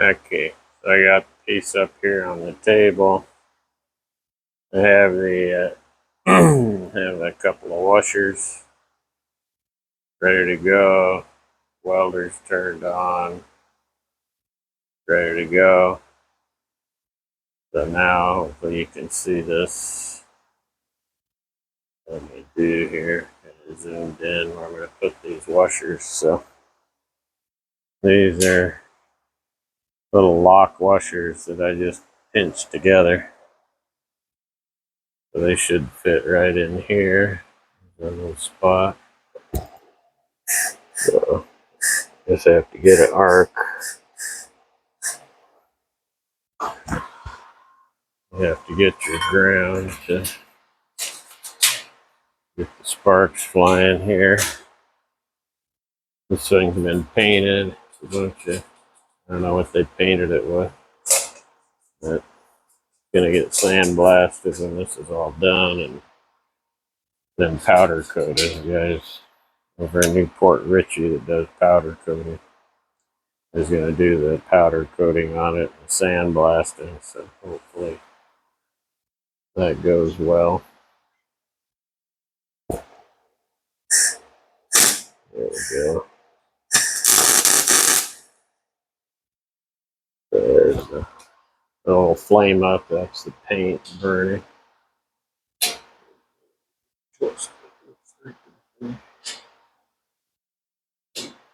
Okay, so I got the piece up here on the table. I have the have a couple of washers ready to go. Welders turned on, ready to go. So now hopefully you can see this. Let me do here. Kind of zoomed in where I'm going to put these washers. So these are little lock washers that I just pinched together. So they should fit right in here. There's a little spot. So just have to get an arc. You have to get your ground to get the sparks flying here. This thing's been painted. It's a bunch of, I don't know what they painted it with. But it's gonna get sandblasted when this is all done and then powder coated. Guys over in Newport Richie that does powder coating is gonna do the powder coating on it and sandblasting. So hopefully that goes well. There we go. There's the little flame up. That's the paint burning. That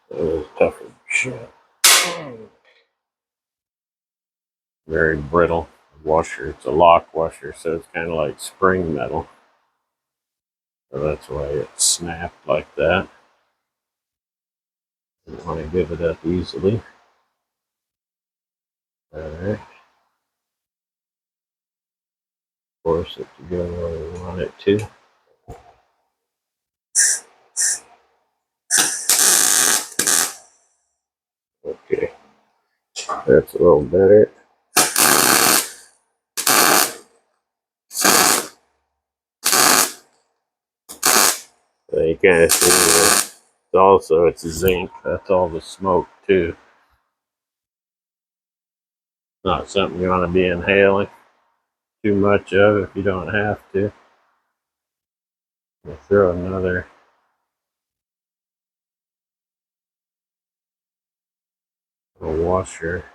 was tougher shit. Very brittle washer. It's a lock washer, so it's kind of like spring metal. So that's why it snapped like that. Didn't want to give it up easily. Alright. Force it to go where we want it to. Okay. That's a little better. So you kind of see this. Also, it's zinc. That's all the smoke, too. Not something you want to be inhaling too much of if you don't have to. We'll throw another washer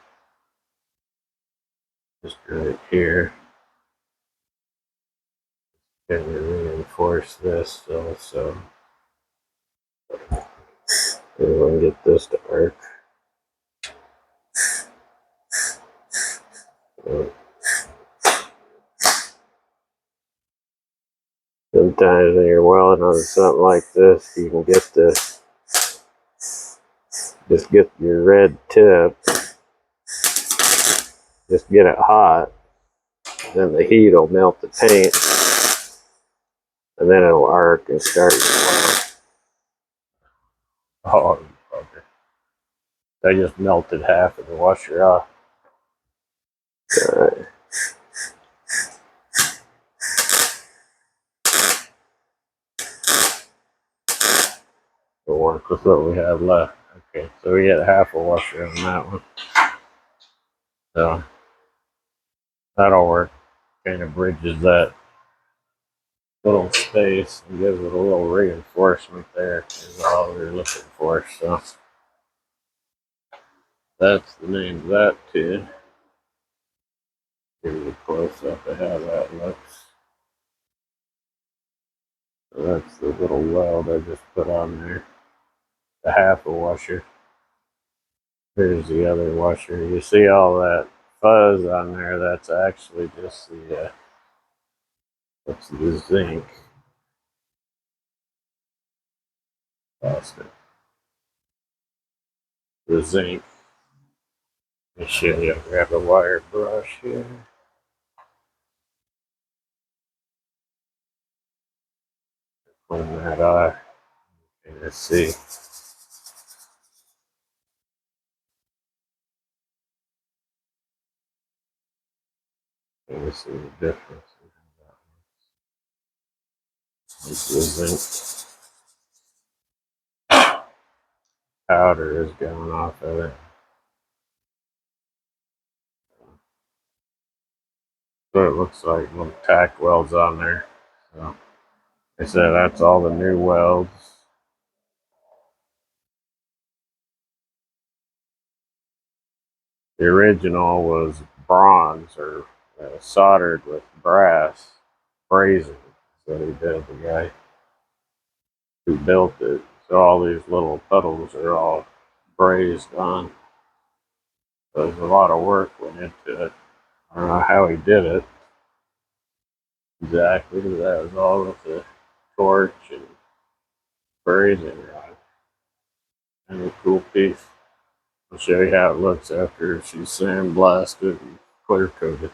just right here. Kind of reinforce this also. We'll get this to arc. Sometimes when you're welding on something like this, you can get this, just get your red tip, just get it hot, then the heat will melt the paint, and then it'll arc and start. Oh, okay. I just melted half of the washer off. Alright. We'll work with what we have left. Okay, so we get half a washer on that one. So that'll work. Kind of bridges that little space and gives it a little reinforcement there is all we were looking for. So that's the name of that too. Give you a close up of how that looks. So that's the little weld I just put on there. The half a washer. Here's the other washer. You see all that fuzz on there? That's actually just the that's the zinc. Plastic. The zinc. Let me show you. Grab a wire brush here. Clean that off. And let's see. Let's see the difference. This zinc powder is going off of it. So it looks like little tack welds on there. So they said that's all the new welds. The original was bronze or soldered with brass brazing. So he did, the guy who built it. So all these little puddles are all brazed on. So there's a lot of work went into it. I don't know how he did it exactly. That was all with the torch and brazing rod. And a cool piece. I'll show you how it looks after she's sandblasted and clear coated.